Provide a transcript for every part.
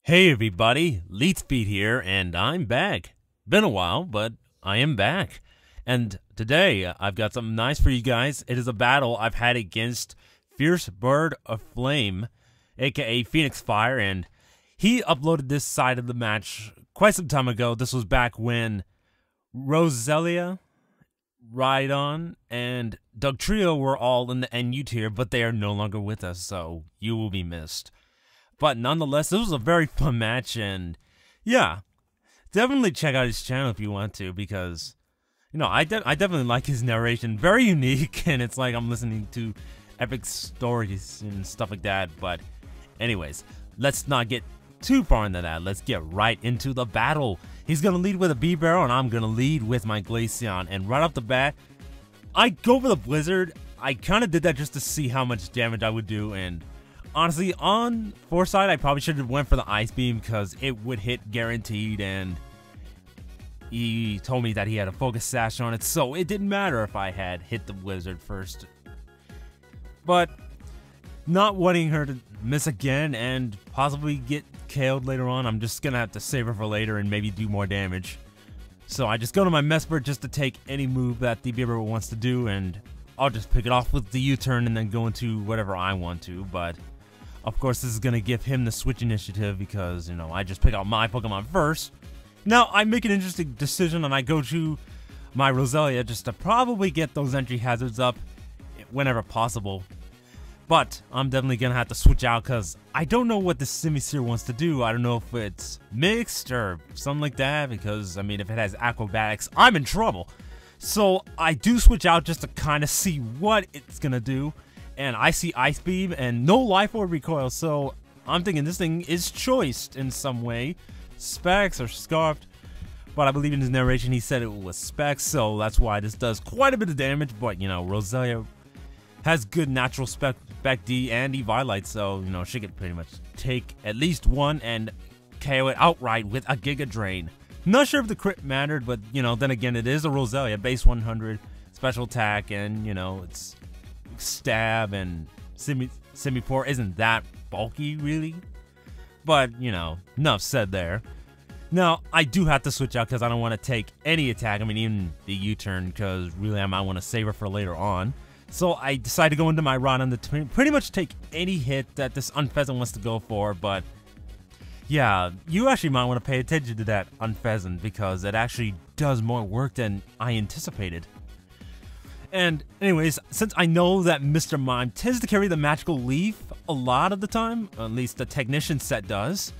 Hey everybody, Leetspeed here, and I'm back. Been a while, but I am back. And today, I've got something nice for you guys. It is a battle I've had against FierceBirdofFlame, aka Fenixfire, and he uploaded this side of the match quite some time ago. This was back when Roselia, Rhydon, and Dugtrio were all in the NU tier, but they are no longer with us, so you will be missed. But nonetheless, this was a very fun match, and yeah, definitely check out his channel if you want to, because, you know, I definitely like his narration. Very unique, and it's like I'm listening to epic stories and stuff like that. But anyways, let's not get too far into that. Let's get right into the battle. He's going to lead with a B-Barrel, and I'm going to lead with my Glaceon. And right off the bat, I go for the Blizzard. I kind of did that just to see how much damage I would do, and honestly, on foresight, I probably should have went for the Ice Beam because it would hit guaranteed, and he told me that he had a Focus Sash on it, so it didn't matter if I had hit the Blizzard first. But not wanting her to miss again and possibly get KO'd later on, I'm just going to have to save her for later and maybe do more damage. So I just go to my Mesprit just to take any move that the Beaver wants to do, and I'll just pick it off with the U-turn and then go into whatever I want to, but of course, this is going to give him the switch initiative because, you know, I just pick out my Pokemon first. Now, I make an interesting decision and I go to my Roselia just to probably get those entry hazards up whenever possible. But I'm definitely going to have to switch out because I don't know what the Simisear wants to do. I don't know if it's mixed or something like that because, I mean, if it has acrobatics, I'm in trouble. So I do switch out just to kind of see what it's going to do. And I see Ice Beam and no Life Orb recoil, so I'm thinking this thing is choiced in some way. Specs or Scarfed, but I believe in his narration he said it was Specs, so that's why this does quite a bit of damage. But, you know, Roselia has good natural Spec D and Eviolite, so, you know, she could pretty much take at least one and KO it outright with a Giga Drain. Not sure if the crit mattered, but, you know, then again, it is a Roselia, base 100, special attack, and, you know, it's stab and Simipour isn't that bulky really, but you know, enough said there. Now I do have to switch out because I don't want to take any attack, I mean even the U-turn, because really I might want to save her for later on. So I decide to go into my Rhydon to pretty much take any hit that this Unfezant wants to go for. But yeah, you actually might want to pay attention to that Unfezant because it actually does more work than I anticipated. And anyways, since I know that Mr. Mime tends to carry the Magical Leaf a lot of the time, at least the Technician set does,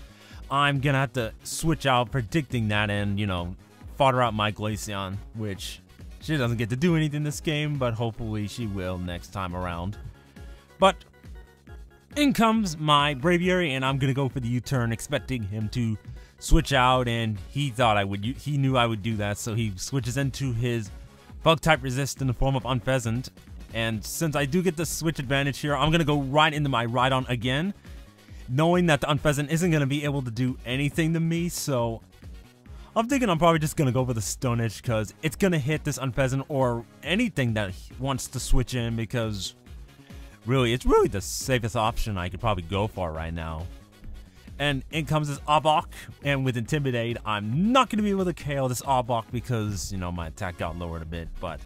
I'm gonna have to switch out predicting that and, you know, fodder out my Glaceon, which she doesn't get to do anything this game, but hopefully she will next time around. But in comes my Braviary, and I'm gonna go for the U-turn, expecting him to switch out, and he knew I would do that, so he switches into his Bug-type resist in the form of Unfezant, and since I do get the switch advantage here, I'm going to go right into my Rhydon again, knowing that the Unfezant isn't going to be able to do anything to me, so I'm thinking I'm probably just going to go for the Stone Edge, because it's going to hit this Unfezant or anything that wants to switch in, because really, it's really the safest option I could probably go for right now. And in comes this Arbok, and with Intimidate, I'm not going to be able to KO this Arbok because, you know, my attack got lowered a bit. But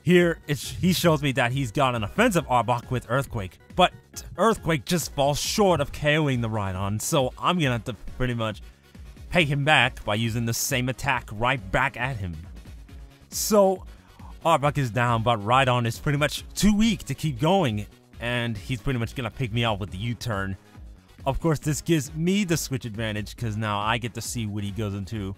here, he shows me that he's got an offensive Arbok with Earthquake. But Earthquake just falls short of KOing the Rhydon, so I'm going to have to pretty much pay him back by using the same attack right back at him. So Arbok is down, but Rhydon is pretty much too weak to keep going, and he's pretty much going to pick me out with the U-turn. Of course, this gives me the switch advantage because now I get to see what he goes into.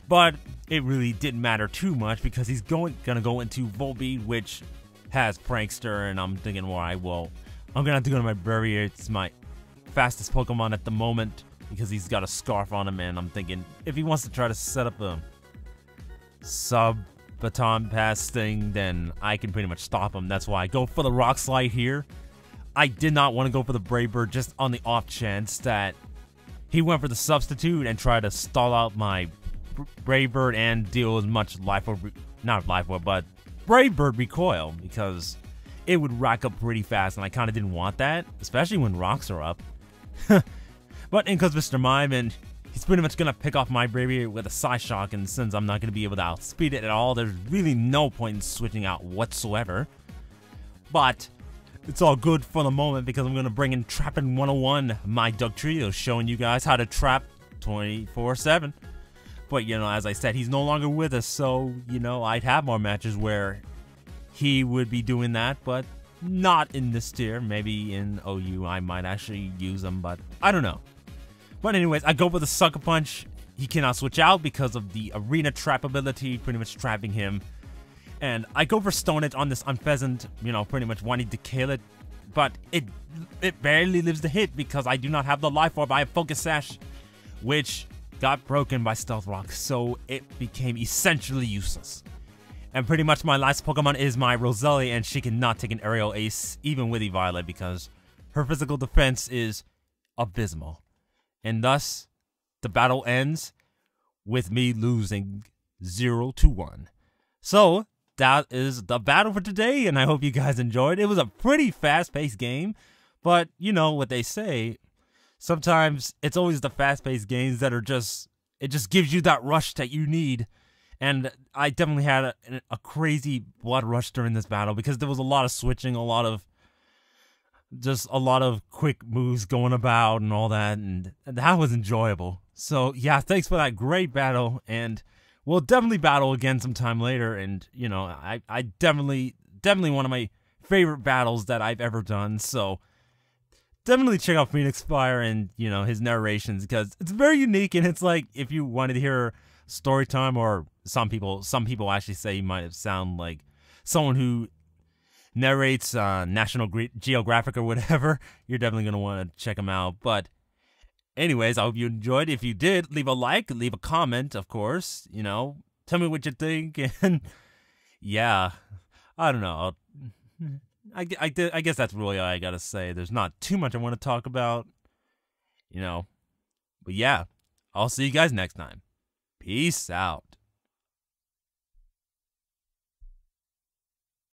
But it really didn't matter too much because he's gonna go into Volbeat, which has Prankster, and I'm thinking, why? Well, I'm gonna have to go to my Barrier. It's my fastest Pokemon at the moment because he's got a Scarf on him, and I'm thinking if he wants to try to set up a sub-baton pass thing, then I can pretty much stop him. That's why I go for the Rock Slide here. I did not want to go for the Brave Bird just on the off chance that he went for the substitute and tried to stall out my Brave Bird and deal as much Life Orb, not Life Orb, but Brave Bird recoil, because it would rack up pretty fast and I kind of didn't want that, especially when rocks are up. But in comes Mr. Mime, and he's pretty much gonna pick off my bravery with a Psyshock, and since I'm not gonna be able to outspeed it at all, there's really no point in switching out whatsoever. But it's all good for the moment because I'm gonna bring in Trappin' 101, my Dugtrio, showing you guys how to trap 24/7. But you know, as I said, he's no longer with us, so you know, I'd have more matches where he would be doing that, but not in this tier. Maybe in OU I might actually use him, but I don't know. But anyways, I go for the Sucker Punch. He cannot switch out because of the Arena Trap ability, pretty much trapping him. And I go for Stone Edge on this Unpheasant, you know, pretty much wanting to kill it. But it barely lives the hit because I do not have the Life Orb. I have Focus Sash, which got broken by Stealth Rock, so it became essentially useless. And pretty much my last Pokemon is my Roselia, and she cannot take an Aerial Ace, even with Eviolite, because her physical defense is abysmal. And thus, the battle ends with me losing 0-1. So, that is the battle for today, and I hope you guys enjoyed. It was a pretty fast-paced game, but you know what they say. Sometimes it's always the fast-paced games that are just, it just gives you that rush that you need. And I definitely had a crazy blood rush during this battle because there was a lot of switching, a lot of quick moves going about and all that, and that was enjoyable. So yeah, thanks for that great battle, and we'll definitely battle again sometime later. And you know, I definitely one of my favorite battles that I've ever done. So definitely check out Fenixfire and you know his narrations because it's very unique, and it's like if you wanted to hear story time, or some people actually say he might have sound like someone who narrates National Geographic or whatever, you're definitely going to want to check him out. But anyways, I hope you enjoyed. If you did, leave a like, leave a comment, of course, you know, tell me what you think. And yeah, I don't know. I guess that's really all I got to say. There's not too much I want to talk about, you know, but yeah, I'll see you guys next time. Peace out.